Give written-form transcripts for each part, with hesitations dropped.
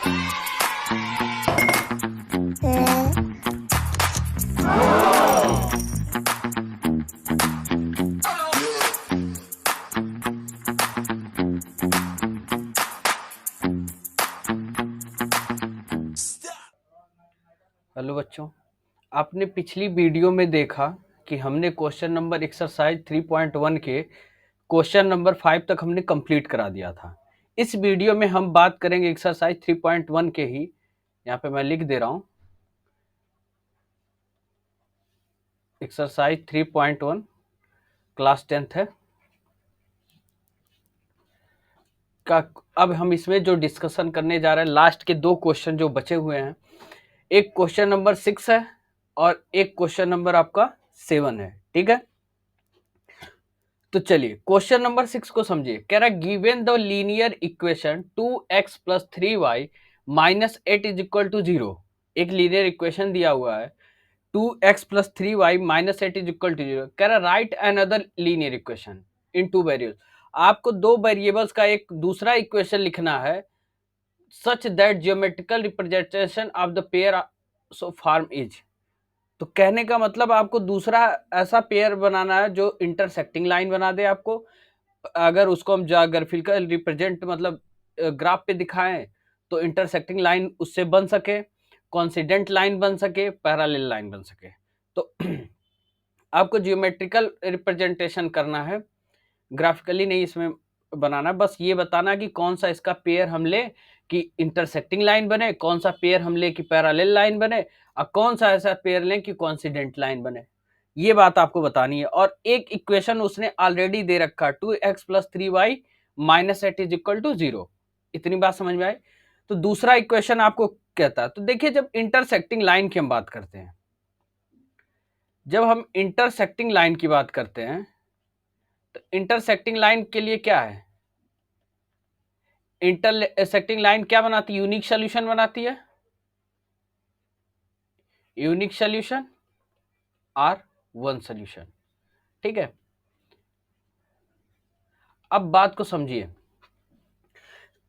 Hello बच्चों, आपने पिछली वीडियो में देखा कि हमने क्वेश्चन नंबर एक्सरसाइज 3.1 के क्वेश्चन नंबर 5 तक हमने कंप्लीट करा दिया था। इस वीडियो में हम बात करेंगे एक्सरसाइज 3.1 के ही। यहाँ पे मैं लिख दे रहा हूँ एक्सरसाइज 3.1 क्लास 10th है का। अब हम इसमें जो डिस्कशन करने जा रहे हैं, लास्ट के दो क्वेश्चन जो बचे हुए हैं, एक क्वेश्चन नंबर 6 है और एक क्वेश्चन नंबर आपका 7 है। ठीक है, तो चलिए क्वेश्चन नंबर 6 को समझिए। कह रहा है given the linear equation 2x plus 3y minus 8 is equal to 0। एक लीनियर इक्वेशन दिया हुआ है 2x plus 3y minus 8 is equal to 0। कह रहा है right another linear equation in two variables. आपको दो वेरिएबल्स का एक दूसरा इक्वेशन लिखना है such that geometrical representation of the pair so form is. तो कहने का मतलब आपको दूसरा ऐसा पेयर बनाना है जो इंटरसेक्टिंग लाइन बना दे आपको। अगर उसको हम ज्योग्राफिकल रिप्रेजेंट मतलब ग्राफ पे दिखाएं तो इंटरसेक्टिंग लाइन उससे बन सके, कॉन्सिडेंट लाइन बन सके, पैरेलल लाइन बन सके। तो आपको जियोमेट्रिकल रिप्रेजेंटेशन करना है, ग्राफिकली नहीं इसमें बनाना। बस ये बताना कि कौन सा इसका पेयर हम ले कि इंटरसेक्टिंग लाइन बने, कौन सा पेयर हम ले कि पैरेलल लाइन बने, और कौन सा ऐसा पेयर लें कि कॉन्सिडेंट लाइन बने। ये बात आपको बतानी है। और एक इक्वेशन उसने ऑलरेडी दे रखा 2x plus 3y minus 8 is equal to 0। इतनी बात समझ में आई। तो दूसरा इक्वेशन आपको कहता है, तो देखिए जब इंटरसेक्टिंग लाइन की हम बात करते हैं, जब हम इंटरसेक्टिंग लाइन की बात करते हैं तो इंटरसेक्टिंग लाइन के लिए क्या है, इंटरसेक्टिंग लाइन क्या बनाती है, यूनिक सॉल्यूशन बनाती है, यूनिक सॉल्यूशन और वन सॉल्यूशन। ठीक है, अब बात को समझिए।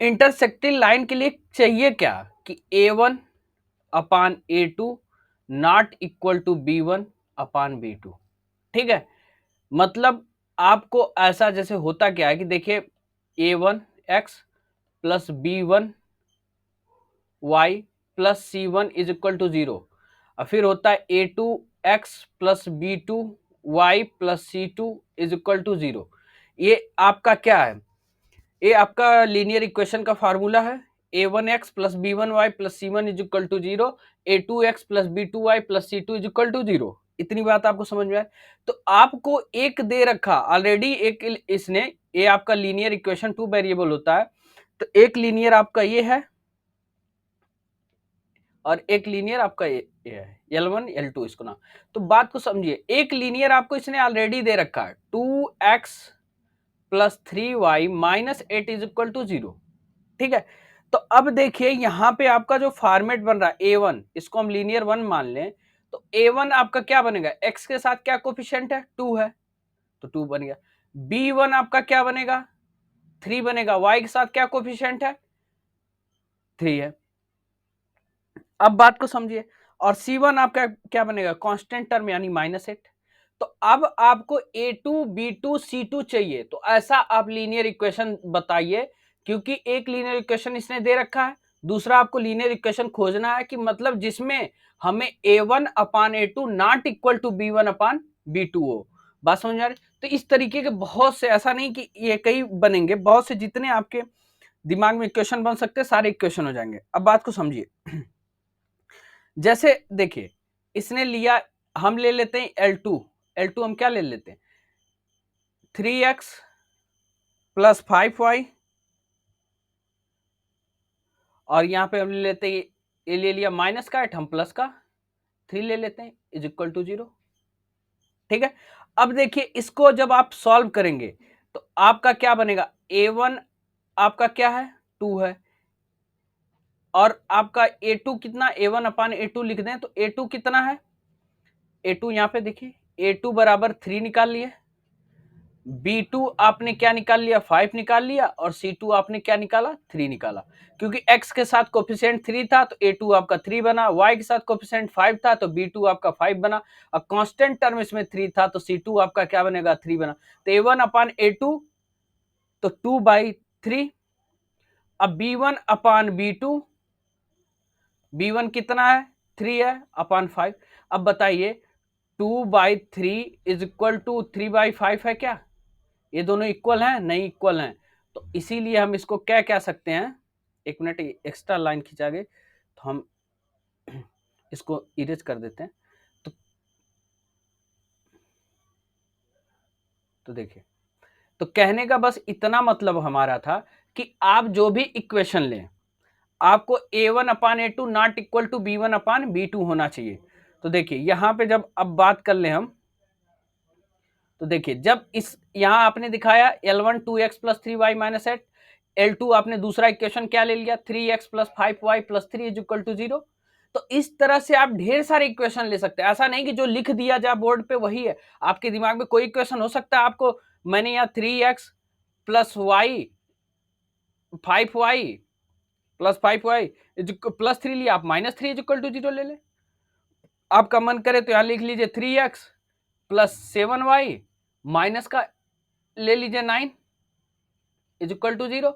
इंटरसेक्टिंग लाइन के लिए चाहिए क्या कि a1 upon a2 not equal to b1 upon b2। ठीक है, मतलब आपको ऐसा जैसे होता क्या है कि देखिए a1x plus b1y plus c1 is equal to 0, और फिर होता है a2x plus b2y plus c2 is equal to 0। ये आपका क्या है, ये आपका लीनियर इक्वेशन का फार्मूला है। a1x plus b1y plus c1 is equal to 0, a2x plus b2y plus c2 is equal to 0। इतनी बात आपको समझ में आए। तो आपको एक दे रखा ऑलरेडी, एक इसने, ये आपका लीनियर इक्वेशन टू वेरिएबल होता है, तो एक लीनियर आपका ये है और एक लीनियर आपका ये है L1 L2 इसको ना। तो बात को समझिए, एक लीनियर आपको इसने ऑलरेडी दे रखा है 2x plus 3y minus 8 is equal to 0। ठीक है, तो अब देखिए यहां पे आपका जो फॉर्मेट बन रहा है a1, इसको हम लीनियर 1 मान लें, तो a1 आपका क्या बनेगा, x के साथ क्या कोफिशिएंट है, 2 है, तो 2 बन गया। b1 आपका क्या बनेगा, 3 बनेगा, y के साथ क्या कोफिशिएंट है, 3 है। अब बात को समझिए, और C1 आपका क्या बनेगा, कांस्टेंट टर्म यानी -8। तो अब आपको A2 B2 C2 चाहिए, तो ऐसा आप लीनियर इक्वेशन बताइए, क्योंकि एक लीनियर इक्वेशन इसने दे रखा है, दूसरा आपको लीनियर इक्वेशन खोजना है कि मतलब जिसमें हमें A1 upon A2 not equal to B1 upon B2 हो। बात समझ आ रही। तो इस तरीके के बहुत से, ऐसा नहीं कि ये कई बनेंगे, बहुत से जितने आपके दिमाग में इक्वेशन बन सकते हैं सारे इक्वेशन हो जाएंगे। अब बात को समझिए, जैसे देखिए इसने लिया, हम ले लेते हैं L2 हम क्या ले लेते हैं 3x प्लस 5y, और यहां पे हम ले लेते हैं, ये ले लिया माइनस का, हम प्लस का 3 ले लेते हैं इज इक्वल टू 0। ठीक है, अब देखिए इसको जब आप सॉल्व करेंगे तो आपका क्या बनेगा, a1 आपका क्या है 2 है, और आपका a2 कितना, a1 अपान a2 लिख दें तो a2 कितना है, a2 यहां पे देखिए a2 बराबर 3 निकाल लिए, B2 आपने क्या निकाल लिया, 5 निकाल लिया, और C2 आपने क्या निकाला, 3 निकाला। क्योंकि x के साथ कोफिशिएंट 3 था तो A2 आपका 3 बना, y के साथ कोफिशिएंट 5 था तो B2 आपका 5 बना, और कांस्टेंट टर्म इसमें 3 था तो C2 आपका क्या बनेगा, 3 बना। तो A1 अपान A2 तो 2/3। अब B1 अपान B2, B1 कितना है, 3 है, अपान 5। अब बताइए 2/3 इज इक्वल टू 3/5 है क्या, ये दोनों इक्वल हैं, नहीं इक्वल हैं। तो इसीलिए हम इसको क्या कह सकते हैं, एक मिनट एक्स्ट्रा लाइन खिंचा गई तो हम इसको इरेज कर देते हैं। तो देखिए, तो कहने का बस इतना मतलब हमारा था कि आप जो भी इक्वेशन लें आपको A1 upon A2 not equal to B1 upon B2 होना चाहिए। तो देखिए यहां पे जब अब बात कर ले हम, तो देखिए जब इस यहां आपने दिखाया L1 2x plus 3y minus 8, L2 आपने दूसरा इक्वेशन क्या ले लिया 3x plus 5y plus 3 is equal to 0। तो इस तरह से आप ढेर सारे इक्वेशन ले सकते हैं, ऐसा नहीं कि जो लिख दिया जाए बोर्ड पे वही है। आपके दिमाग में कोई इक्वेशन हो सकता है, आपको मैंने यहाँ 3x plus Y 5y plus 5y plus 3 लिया, आप माइनस 3 इज इक्वल टू 0 ले ले। आपका मन करे तो यहां लिख लीजिए 3x प्लस 7y माइनस का ले लीजिए 9 इज इक्वल टू 0।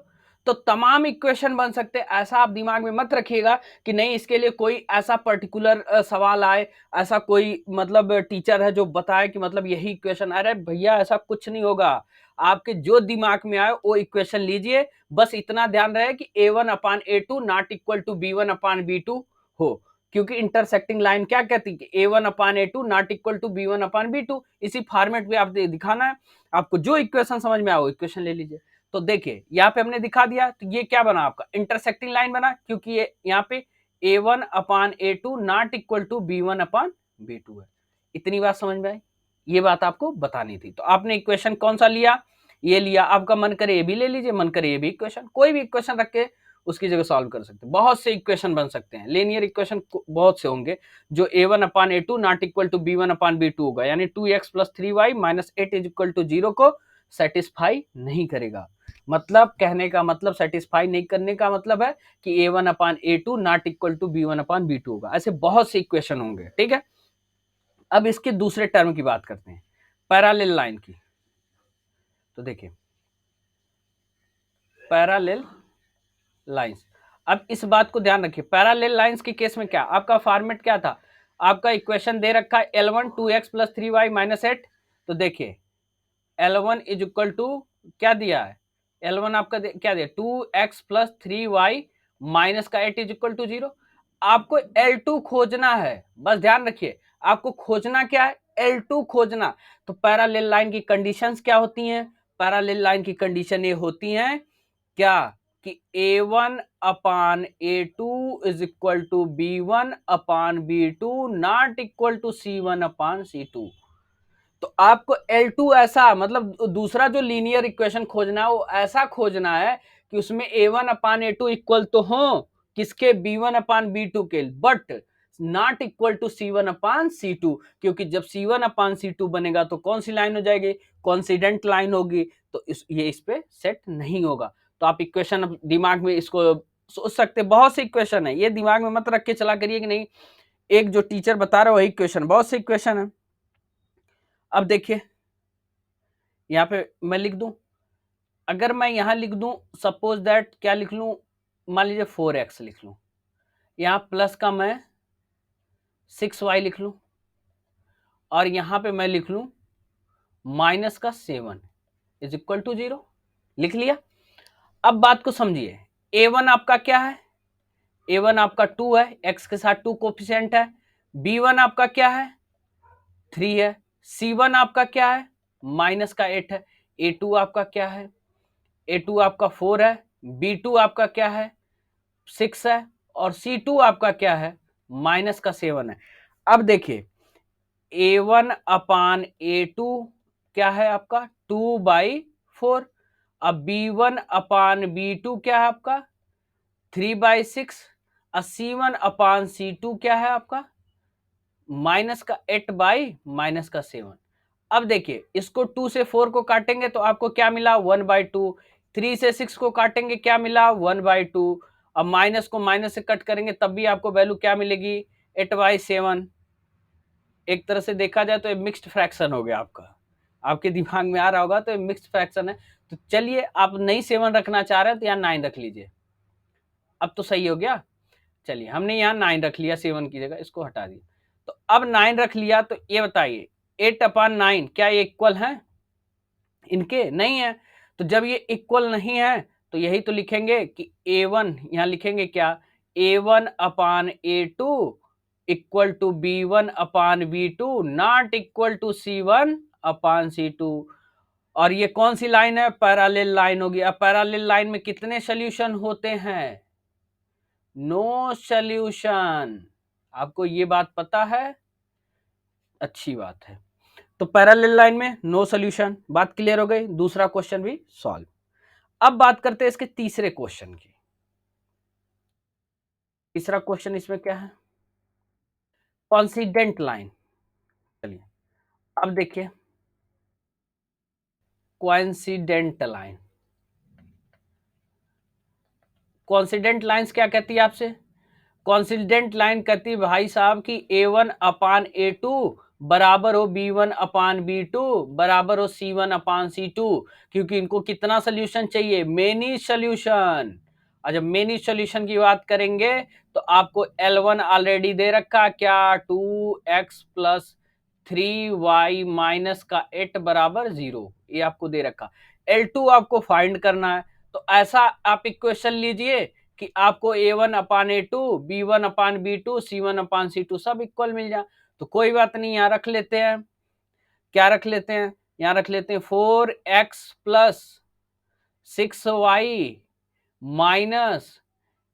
तो तमाम इक्वेशन बन सकते हैं। ऐसा आप दिमाग में मत रखिएगा कि नहीं इसके लिए कोई ऐसा पर्टिकुलर सवाल आए, ऐसा कोई मतलब टीचर है जो बताए कि मतलब यही इक्वेशन। अरे भैया ऐसा कुछ नहीं होगा, आपके जो दिमाग में आए वो इक्वेशन लीजिए। बस इतना ध्यान रहे कि A1 upon A2 not equal to B1 upon B2 हो, क्योंकि इंटरसेक्टिंग लाइन क्या कहती है कि A1 upon A2 not equal to B1 upon B2। इसी फॉर्मेट में आप दिखाना है, आपको जो इक्वेशन समझ में आए वो इक्वेशन ले लीजिए। तो देखिए यहाँ पे हमने दिखा दिया, तो ये क्या बना आपका इंटरसेक्टिंग लाइन बना, क्योंकि ये यहाँ पे A1 upon A2 not equal to B1 upon B2 है। इतनी बात समझ में आई, ये बात आपको बतानी थी। तो आपने इक्वेशन कौन सा लिया, ये लिया। आपका मन करे ये भी ले लीजिए, मन करे ये भी इक्वेशन, कोई भी इक्वेशन रख के उसकी जगह सॉल्व कर सकते हैं। बहुत से इक्वेशन बन सकते हैं, लीनियर इक्वेशन बहुत से होंगे जो A1 upon A2 not equal to B1 upon B2 होगा, यानी 2x plus 3y minus 8 is equal to 0 को सेटिस्फाई नहीं करेगा। मतलब कहने का मतलब सेटिस्फाई नहीं करने का मतलब है कि A1 upon A2 not equal to B1 upon B2 होगा। ऐसे बहुत से इक्वेशन होंगे, ठीक है। अब इसके दूसरे टर्म की बात करते हैं, पैरेलल लाइन की। तो देखिए पैरेलल लाइंस, अब इस बात को ध्यान रखिए, पैरेलल लाइंस के केस में क्या आपका फॉर्मेट क्या था, आपका इक्वेशन दे रखा है L1 2x plus 3y minus 8। तो देखिए L1 इज इक्वल टू क्या दिया है, L1 आपका क्या दिया 2x प्लस 3y माइनस का 8 इज इक्वल टू 0। आपको L2 खोजना है, बस ध्यान रखिए आपको खोजना क्या है, L2 खोजना। तो पैरेलल लाइन की कंडीशंस क्या होती हैं, पैरेलल लाइन की कंडीशन ये होती हैं क्या कि A1 upon A2 is equal to B1 upon B2 not equal to C1 upon C2। तो आपको L2 ऐसा मतलब दूसरा जो लीनियर इक्वेशन खोजना है वो ऐसा खोजना है कि उसमें A1 अपान A2 इक्वल तो हो किसके, B1 अपान B2 के, but not equal to C1 upon C2। क्योंकि जब C1 अपान C2 बनेगा तो कौन सी लाइन हो जाएगी, कॉन्सिडेंट लाइन होगी, तो ये इस पे सेट नहीं होगा। तो आप इक्वेशन दिमाग में इसको सोच सकते, बहुत से इक्वेशन है, ये दिमाग में मत रख के चला करिए कि नहीं एक जो टीचर बता रहा है वही इक्वेशन, बहुत से इक्वेशन है। अब देखिए यहाँ पे मैं लिख दूं, अगर मैं यहां लिख दूं सपोज दैट क्या लिख लूं, मान लीजिए 4x लिख लूं, यहां प्लस का मैं 6y लिख लूं, और यहां पे मैं लिख लूं माइनस का 7 इज इक्वल टू 0, लिख लिया। अब बात को समझिए, A1 आपका क्या है, A1 आपका 2 है, x के साथ 2 कोफिशिएंट है, B1 आपका क्या है 3 है, C1 आपका क्या है माइनस का 8 है, A2 आपका क्या है, A2 आपका 4 है, B2 आपका क्या है 6 है, और C2 आपका क्या है माइनस का 7 है। अब देखिए A1 अपान A2 क्या है आपका 2/4, अब B1 अपान B2 क्या है आपका 3/6, और C1 अपान C2 क्या है आपका माइनस का 8 बाई माइनस का 7। अब देखिए इसको 2 से 4 को काटेंगे तो आपको क्या मिला 1/2, 3 से 6 को काटेंगे क्या मिला 1/2, अब माइनस को माइनस से कट करेंगे तब भी आपको वैल्यू क्या मिलेगी 8/7। एक तरह से देखा जाए तो ये मिक्स्ड फ्रैक्शन हो गया आपका, आपके दिमाग में आ रहा होगा तो ये मिक्स्ड फ्रैक्शन है। तो चलिए आप नहीं 7 रखना चाह रहे हैं तो यहाँ 9 रख लीजिए, अब तो सही हो गया। चलिए हमने यहाँ 9 रख लिया 7 की जगह, इसको हटा दिया। तो अब 9 रख लिया तो ये बताइए 8/9 क्या ये इक्वल है इनके? नहीं है। तो जब ये इक्वल नहीं है तो यही तो लिखेंगे कि a1, यहां लिखेंगे क्या a1/a2 equal to b1/b2 not equal to c1/c2। और ये कौन सी लाइन है? पैरेलल लाइन होगी। अब पैरेलल लाइन में कितने सोल्यूशन होते हैं? No solution. आपको ये बात पता है? अच्छी बात है। तो पैरेलल लाइन में नो सोल्यूशन, बात क्लियर हो गई, दूसरा क्वेश्चन भी सॉल्व। अब बात करते हैं इसके तीसरे क्वेश्चन की। तीसरा क्वेश्चन इसमें क्या है? Coincident line. चलिए अब देखिए कोइंसिडेंट लाइन। कॉन्सिडेंट लाइंस क्या कहती है आपसे? कॉन्सिडेंट लाइन कहती है भाई साहब कि a1/a2 बराबर हो b1/b2 बराबर हो c1/c2, क्योंकि इनको कितना सोल्यूशन चाहिए? Many solution. और जब मेनी सोल्यूशन की बात करेंगे तो आपको L1 ऑलरेडी दे रखा, क्या 2x प्लस 3y माइनस का 8 बराबर 0, ये आपको दे रखा। L2 आपको फाइंड करना है। तो ऐसा आप इक्वेशन लीजिए कि आपको a1/a2 b1/b2 c1/c2 सब इक्वल मिल जाए। तो कोई बात नहीं, यहां रख लेते हैं, क्या रख लेते हैं? यहां रख लेते हैं 4x प्लस 6y माइनस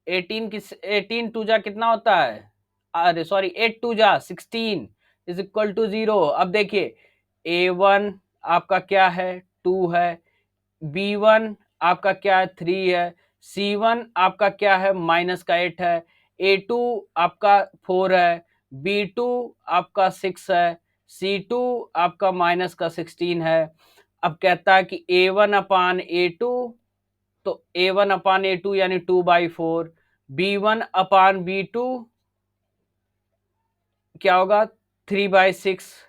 18 की 18 टू जा कितना होता है? अरे सॉरी 8 टू जा 16 इज इक्वल टू 0। अब देखिए a1 आपका क्या है 2 है, b1 आपका क्या है 3 है, c1 आपका क्या है माइनस का 8 है, a2 आपका 4 है, b2 आपका 6 है, c2 आपका माइनस का 16 है। अब कहता है कि a1/a2, तो a1/a2 यानी 2/4, b1/b2 क्या होगा 3/6,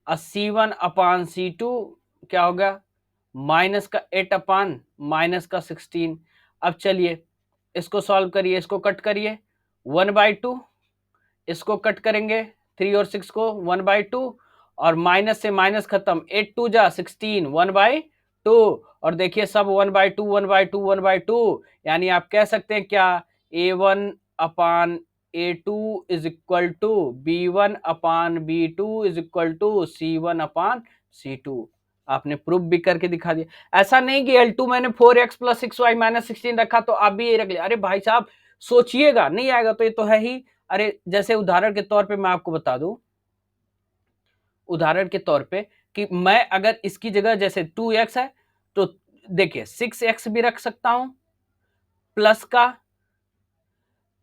और c1/c2 क्या होगा माइनस का 8 माइनस का 16। अब चलिए इसको सॉल्व करिए, इसको कट करिए 1/2, इसको कट करेंगे 3 और 6 को 1/2, और माइनस से माइनस खत्म 8 टू जा 16 1/2, और देखिए सब 1/2 1/2 1/2, यानी आप कह सकते हैं क्या a1/a2 is equal to b1/b2 is equal to c1/c2। आपने प्रूफ भी करके दिखा दिया। ऐसा नहीं कि L2 मैंने 4x प्लस 6y माइनस 16 रखा तो आप भी यही रख लिया। अरे भाई साहब सोचिएगा, नहीं आएगा तो ये तो है ही। अरे जैसे उदाहरण के तौर पे मैं आपको बता दूं, उदाहरण के तौर पे कि मैं अगर इसकी जगह जैसे 2x है तो देखिए 6x भी रख सकता हूं, प्लस का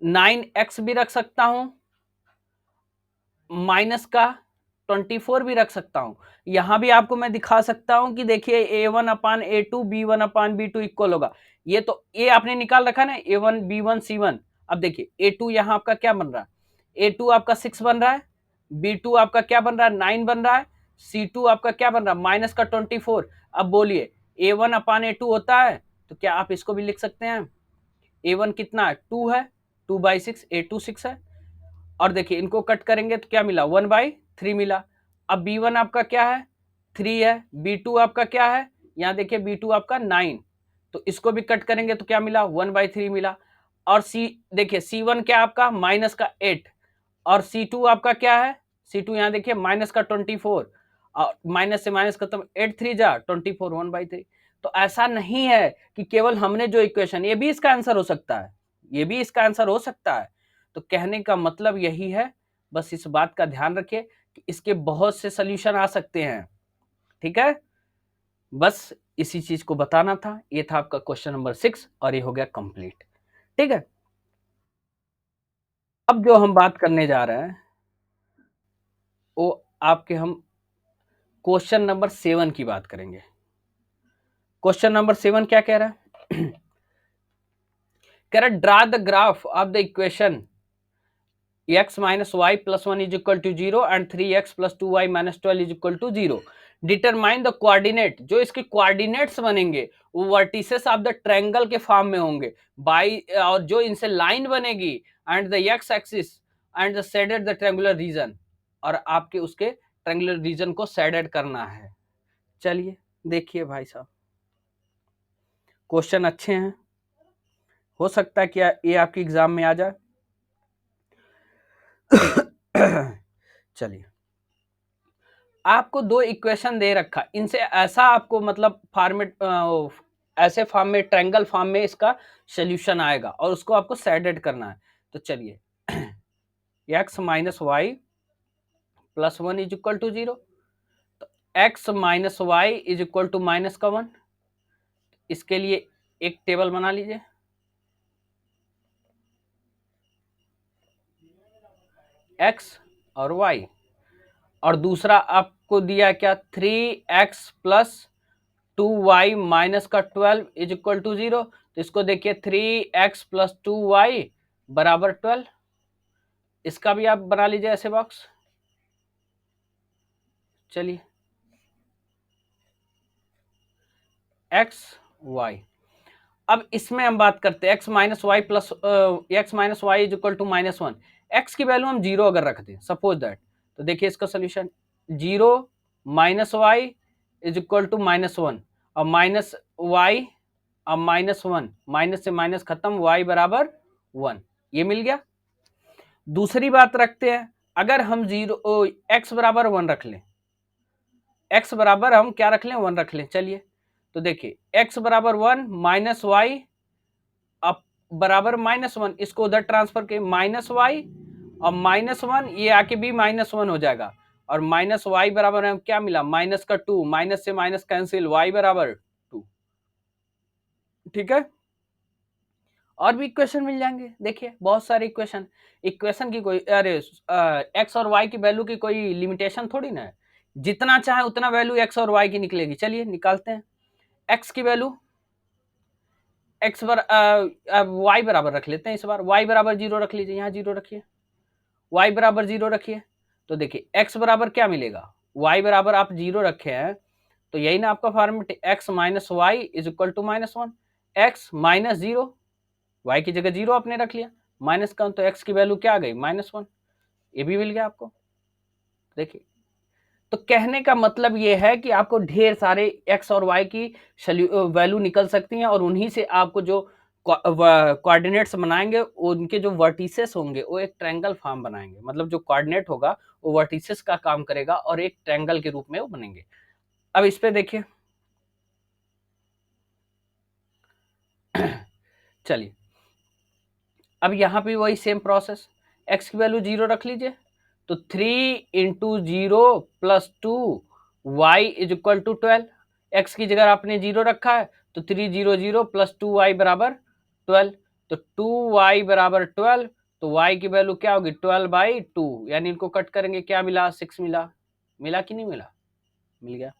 9x भी रख सकता हूं, माइनस का 24 भी रख सकता हूं। यहां भी आपको मैं दिखा सकता हूं कि देखिए a1/a2 b1/b2 इक्वल होगा। ये तो ये आपने निकाल रखा ना a1 b1 c1। अब देखिए a2 यहां आपका क्या बन रहा है? a2 आपका 6 बन रहा है, b2 आपका क्या बन रहा है 9 बन रहा है, c2 आपका क्या बन रहा है माइनस का 24। अब बोलिए a1/a2 होता है तो क्या आप इसको भी लिख सकते हैं? a1 कितना है 2 है, 2/6, a2 6 है, और देखिए इनको कट करेंगे तो क्या मिला 1/3 मिला। अब b1 आपका क्या है 3 है, b2 आपका क्या है यहाँ देखिए b2 आपका 9, तो इसको भी कट करेंगे तो क्या मिला 1/3 मिला। और c देखिए c1 क्या आपका माइनस का 8, और c2 आपका क्या है c2 यहाँ देखिए माइनस का 24, और माइनस से माइनस खत्म 8 3 जा 24 1/3। तो ऐसा नहीं है कि केवल हमने जो इक्वेशन, ये भी इसका आंसर हो सकता है, ये भी इसका आंसर हो सकता है। तो कहने का मतलब यही है, बस इस बात का ध्यान रखिए कि इसके बहुत से सोल्यूशन आ सकते हैं। ठीक है, बस इसी चीज को बताना था। ये था आपका क्वेश्चन नंबर 6 और ये हो गया कंप्लीट। ठीक है, अब जो हम बात करने जा रहे हैं वो आपके हम क्वेश्चन नंबर 7 की बात करेंगे। क्वेश्चन नंबर 7 क्या कह रहा है? कह रहा है draw the graph of the equation x minus y plus 1 is equal to 0 and 3x plus 2y minus 12 is equal to 0. Determine the coordinate, जो इसके कोऑर्डिनेट्स बनेंगे वो वर्टिसेस ऑफ द ट्रायंगल के फॉर्म में होंगे बाई, और जो इनसे लाइन बनेगी and the x axis and the shaded the triangular region, और आपके उसके ट्रायंगुलर रीजन को शेडेड करना है। चलिए देखिए भाई साहब, क्वेश्चन अच्छे हैं, हो सकता है कि ये आपके एग्जाम में आ जाए। चलिए, आपको दो इक्वेशन दे रखा, इनसे ऐसा आपको मतलब फॉर्मेट, ऐसे फॉर्म में, ट्रायंगल फॉर्म में इसका सॉल्यूशन आएगा और उसको आपको शेडेड करना है। तो चलिए, x minus y plus 1 is equal to 0, तो x minus y is equal to minus का 1। इसके लिए एक टेबल बना लीजिए, x और y, और दूसरा आपको दिया क्या, 3x प्लस 2y माइनस का 12 इज इक्वल टू 0। तो इसको देखिए, 3x प्लस 2y बराबर 12। इसका भी आप बना लीजिए ऐसे बॉक्स। चलिए, x y, अब इसमें हम बात करते हैं x minus y plus x minus y is equal to minus 1। X की वैल्यू हम 0 अगर रख दें, सपोज दैट, तो देखिए इसका solution 0 minus y is equal to minus 1, और माइनस वाई और माइनस 1, माइनस से माइनस खत्म, y बराबर 1, ये मिल गया। दूसरी बात रखते हैं, अगर हम x बराबर 1 रख लें, x बराबर हम क्या रख लें, 1 रख लें। चलिए, तो देखिए x बराबर 1 माइनस वाई अब बराबर माइनस 1, इसको उधर ट्रांसफर के माइनस वाई और माइनस 1, ये आके भी माइनस 1 हो जाएगा, और माइनस वाई बराबर है क्या मिला, माइनस का 2, माइनस से माइनस कैंसिल, y बराबर 2। ठीक है, और भी इक्वेशन मिल जाएंगे, देखिए बहुत सारे इक्वेशन। इक्वेशन की कोई, अरे एक्स और वाई की वैल्यू की कोई लिमिटेशन थोड़ी ना है, जितना चाहे उतना वैल्यू एक्स और वाई की निकलेगी। चलिए निकालते हैं, एक्स की वैल्यू, एक्स वाई बराबर रख लेते हैं इस बार, वाई बराबर 0 रख लीजिए, यहाँ 0 रखिए, वाई बराबर 0 रखिए। तो देखिए एक्स बराबर क्या मिलेगा, वाई बराबर आप 0 रखे हैं, तो यही ना आपका format, x minus y is equal to minus 1, x minus 0, y की जगह 0 आपने रख लिया, माइनस का, तो x की वैल्यू क्या आ गई, माइनस 1, ये भी मिल गया आपको। देखिए, तो कहने का मतलब ये है कि आपको ढेर सारे x और y की वैल्यू निकल सकती हैं, और उन्हीं से आपको जो कोऑर्डिनेट्स बनाएंगे, उनके जो वर्टिसेस होंगे वो एक ट्रायंगल फॉर्म बनाएंगे, मतलब जो कोऑर्डिनेट होगा वो वर्टिसेस का काम करेगा और एक ट्रायंगल के रूप में वो बनेंगे। अब इस पे देखिए, चलिए, अब यहाँ पे वही सेम प्रोसेस, x की वैल्यू 0 रख लीजिए, तो 3 into 0 plus 2 y is equal to 12, x की जगह आपने 0 रखा है, तो 3 0 0 प्लस 2 वाई बराबर 12, तो 2 वाई बराबर 12, तो y की वैल्यू क्या होगी, 12/2, यानी इनको कट करेंगे, क्या मिला, 6 मिला। मिला कि नहीं मिला, मिल गया।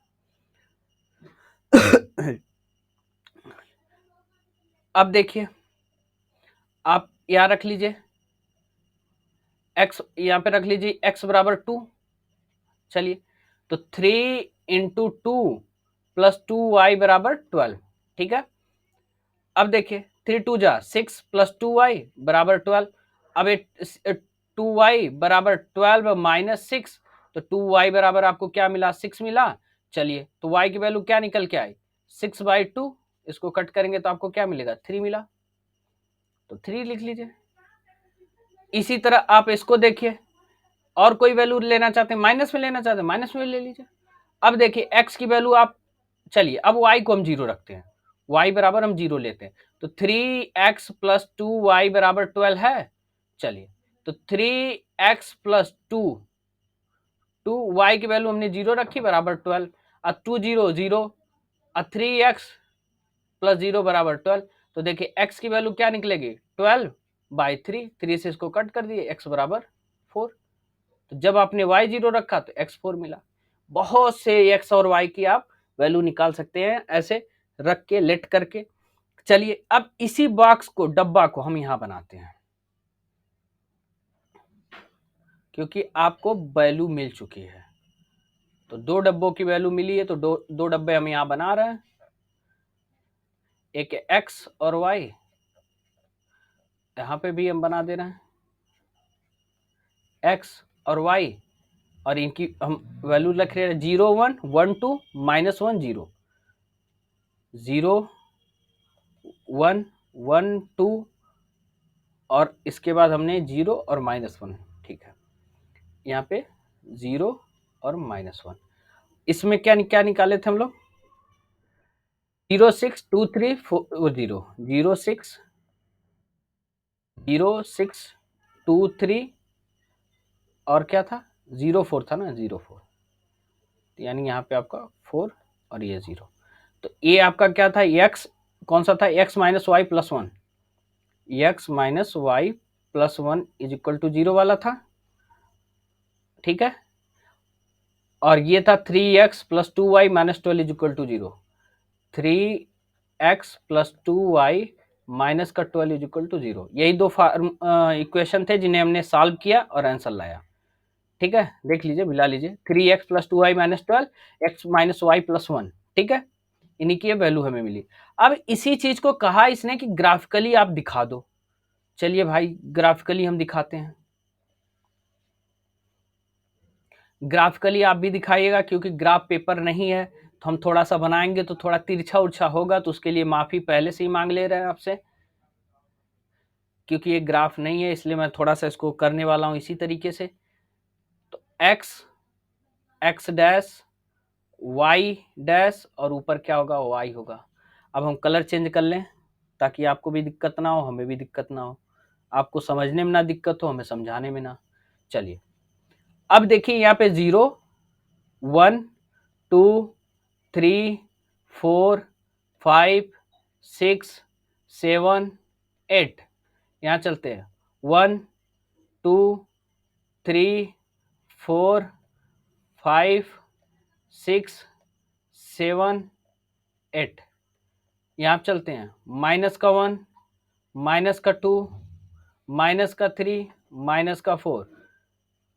अब देखिए, आप यहां रख लीजिए, x यहां पे रख लीजिए, x बराबर 2। चलिए, तो 3 इंटू 2 प्लस 2y बराबर 12। ठीक है, अब देखिए 3 2 जा 6 प्लस 2y बराबर 12। अब 2y बराबर 12 माइनस 6, तो 2y बराबर आपको क्या मिला, 6 मिला। चलिए, तो y की वैल्यू क्या निकल के आई, 6/2, इसको कट करेंगे तो आपको क्या मिलेगा, 3 मिला, तो 3 लिख लीजिए। इसी तरह आप इसको देखिए, और कोई वैल्यू लेना चाहते हैं, माइनस में लेना चाहते हैं, माइनस में ले लीजिए। अब देखिए x की वैल्यू आप, चलिए अब y को हम 0 रखते हैं, y बराबर हम 0 लेते हैं, तो 3x प्लस 2y बराबर 12 है। चलिए, तो 3x प्लस 2y की वैल्यू हमने 0 रखी बराबर 12, और 2 0 0, और 3x प्लस 0 बराबर 12, तो देखिए x की वैल्यू क्या निकलेगी, 12/3, 3 से इसको कट कर दिए, x बराबर 4। तो जब आपने y 0 रखा तो x 4 मिला। बहुत से एक्स और वाई की आप वैल्यू निकाल सकते हैं ऐसे रख के, लेट करके। चलिए अब इसी बॉक्स को, डब्बा को हम यहां बनाते हैं, क्योंकि आपको वैल्यू मिल चुकी है। तो दो डब्बों की वैल्यू मिली है, तो दो डब्बे हम यहां बना रहे हैं, एक एक्स और वाई, यहां पे भी हम बना दे रहे हैं एक्स और वाई, और इनकी हम वैल्यू लिख रहे हैं 0 1 1 2 -1 0 0 1 1 2, और इसके बाद हमने 0 और -1, ठीक है, यहाँ पे 0 और -1। इसमें क्या क्या निकाले थे हम लोग? 0 6 2 3 4 0 0 6 0 6 2 3, और क्या था? 0 4 था ना, 0 4, यानी यहाँ पे आपका 4 और ये 0। तो ये आपका क्या था? x कौन सा था? x minus y plus 1, x minus y plus 1 is equal to 0 वाला था, ठीक है। और ये था 3x plus 2y minus 12 is equal to 0, 3x plus 2y minus का 12 इज इक्वल टू 0। यही दो इक्वेशन थे जिन्हें हमने सॉल्व किया और आंसर लाया, ठीक है। देख लीजिए, मिला लीजिए, 3x plus 2y minus 12, x minus y plus 1, ठीक है। इन्हीं की वैल्यू हमें मिली। अब इसी चीज को कहा इसने कि ग्राफिकली आप दिखा दो। चलिए भाई ग्राफिकली हम दिखाते हैं। ग्राफिकली आप भी दिखाइएगा, क्योंकि ग्राफ पेपर नहीं है तो हम थोड़ा सा बनाएंगे तो थोड़ा तिरछा उर्छा होगा, तो उसके लिए माफी पहले से ही मांग ले रहे हैं आपसे, क्योंकि ये ग्राफ नहीं है, इसलिए मैं थोड़ा सा इसको करने वाला हूं इसी तरीके से। तो x डैश y डैश और ऊपर क्या होगा? y होगा। अब हम कलर चेंज कर लें ताकि आपको भी दिक्कत ना हो, हमें भी दिक्कत ना हो, आपको समझने में ना दिक्कत हो, हमें समझाने में ना। चलिए अब देखिए यहाँ पे 0 1 2 3 4 5 6 7 8, यहाँ चलते हैं 1 2 3 4 5 6 7 8, यहाँ चलते हैं -1 -2 -3 -4,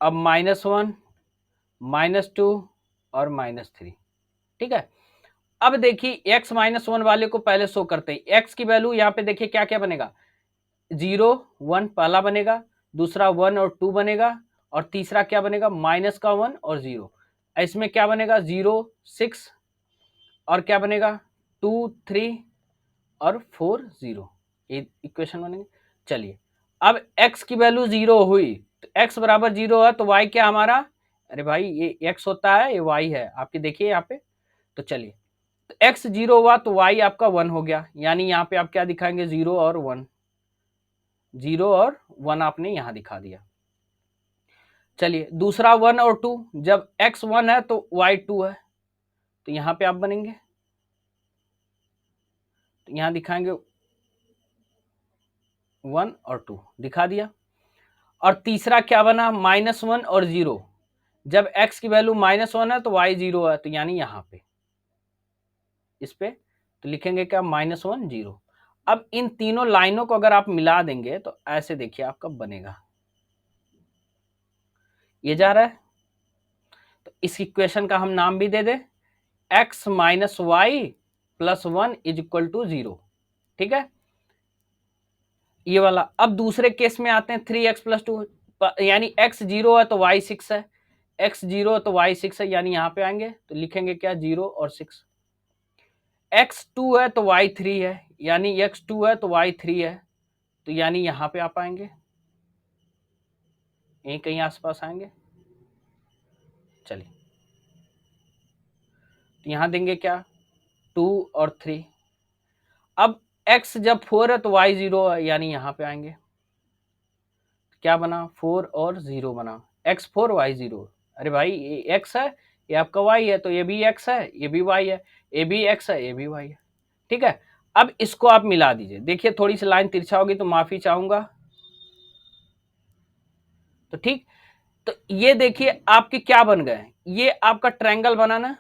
अब -1 -2 और -3, ठीक है। अब देखिए x -1 वाले को पहले शो करते हैं। x की वैल्यू यहाँ पे देखिए क्या क्या बनेगा? 0 1 पहला बनेगा, दूसरा 1 और 2 बनेगा, और तीसरा क्या बनेगा? -1 और 0। इसमें क्या बनेगा? 0 6, और क्या बनेगा? 2 3 और 4 0, ये इक्वेशन बनेंगे। चलिए अब x की वैल्यू 0 हुई, तो x बराबर 0 है, तो y क्या हमारा? अरे भाई ये x होता है, ये y है आपके, देखिए यहाँ पे। तो चलिए, तो x 0 हुआ तो y आपका 1 हो गया, यानी यहाँ पे आप क्या दिखाएंगे? 0 और 1, 0 और 1 आपने यहाँ दिखा दिया। चलिए दूसरा 1 और 2, जब x 1 है तो y 2 है, तो यहाँ पे आप बनेंगे, तो यहाँ दिखाएंगे 1 और 2 दिखा दिया। और तीसरा क्या बना? -1 और 0, जब x की वैल्यू -1 है तो y 0 है, तो यानी यहाँ पे इस पे तो लिखेंगे क्या? -1 0। अब इन तीनों लाइनों को अगर आप मिला देंगे तो ऐसे देखिए आपका बनेगा, ये जा रहा है। तो इस इक्वेशन का हम नाम भी दे दे, x minus y plus 1 is equal to 0, ठीक है, ये वाला। अब दूसरे केस में आते हैं, 3x प्लस 2, यानी x 0 है तो y 6 है, x 0 है तो y 6 है, यानी यहाँ पे आएंगे तो लिखेंगे क्या? 0 और 6। x 2 है तो y 3 है, यानी x 2 है तो y 3 है, तो यानी यहाँ पे आप आएंगे, यहीं कहीं आसपास आएंगे। चलिए तो यहाँ देंगे क्या? 2 और 3। अब x जब 4 है तो y 0 है, यानी यहाँ पे आएंगे, क्या बना? 4 और 0 बना, x 4 y 0। अरे भाई ये x है, ये आपका y है, तो ये भी x है, ये भी y है, ये भी x है, ये भी y है, ठीक है। अब इसको आप मिला दीजिए, देखिए थोड़ी सी लाइन तिरछा होगी तो माफी चाहूंगा, तो ठीक। तो ये देखिए आपके क्या बन गए, ये आपका ट्रायंगल बनाना,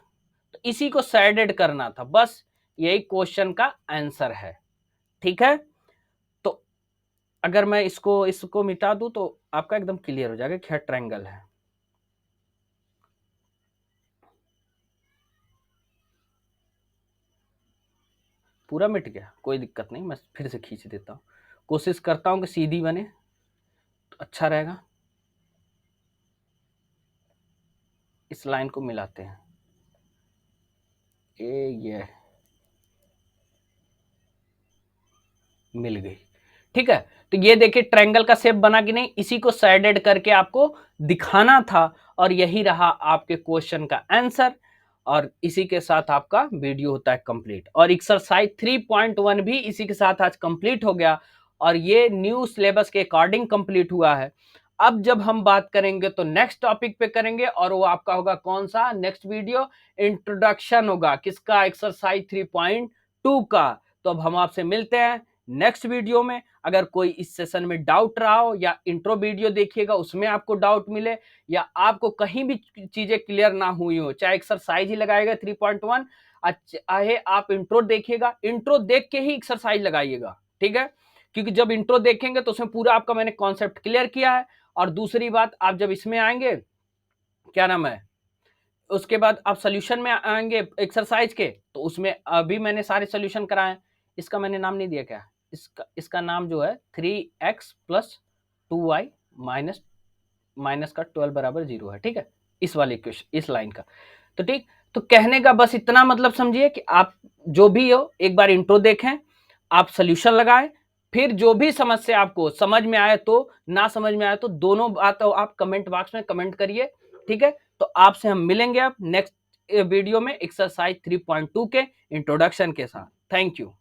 तो इसी को साइडेड करना था, बस यही क्वेश्चन का आंसर है। ठीक है, तो अगर मैं इसको मिटा दूं तो आपका एकदम क्लियर हो जाएगा क्या ट्रायंगल है। पूरा मिट गया, कोई दिक्कत नहीं, मैं फिर से खींच देता हूं, कोशिश करता हूं कि सीधी बने तो अच्छा रहेगा। इस लाइन को मिलाते हैं, ये मिल गई। ठीक है, तो ये देखिए ट्रायंगल का शेप बना कि नहीं, इसी को साइडेड करके आपको दिखाना था, और यही रहा आपके क्वेश्चन का आंसर, और इसी के साथ आपका वीडियो होता है कंप्लीट, और एक्सरसाइज 3.1 भी इसी के साथ आज कंप्लीट हो गया, और ये न्यू सिलेबस के अकॉर्डिंग कंप्लीट हुआ है। अब जब हम बात करेंगे तो नेक्स्ट टॉपिक पे करेंगे, और वो आपका होगा कौन सा नेक्स्ट वीडियो, इंट्रोडक्शन होगा किसका, एक्सरसाइज 3.2 का। तो अब हम आपसे मिलते हैं नेक्स्ट वीडियो में। अगर कोई इस सेशन में डाउट रहा हो, या इंट्रो वीडियो देखिएगा उसमें आपको डाउट मिले, या आपको कहीं भी चीजें क्लियर ना हुई हो, चाहे एक्सरसाइज ही लगाएगा 3.1, चाहे आप इंट्रो देखिएगा, इंट्रो देख के ही एक्सरसाइज लगाइएगा। ठीक है, क्योंकि जब इंट्रो देखेंगे तो उसमें पूरा आपका मैंने कॉन्सेप्ट क्लियर किया है। और दूसरी बात, आप जब इसमें आएंगे, क्या नाम है, उसके बाद आप सोल्यूशन में आएंगे एक्सरसाइज के, तो उसमें अभी मैंने सारे सोल्यूशन कराए। इसका मैंने नाम नहीं दिया क्या, इसका नाम जो है 3x plus 2y minus minus का 12 बराबर 0 है। ठीक है, इस वाले क्वेश्चन, इस लाइन का। तो ठीक, तो कहने का बस इतना मतलब समझिए कि आप जो भी हो एक बार इंट्रो देखें, आप सोल्यूशन लगाएं, फिर जो भी समस्या आपको समझ में आए तो, ना समझ में आए तो, दोनों बात आप कमेंट बॉक्स में कमेंट करिए। ठीक है, तो आपसे हम मिलेंगे अब नेक्स्ट वीडियो में एक्सरसाइज 3.2 के इंट्रोडक्शन के साथ। Thank you.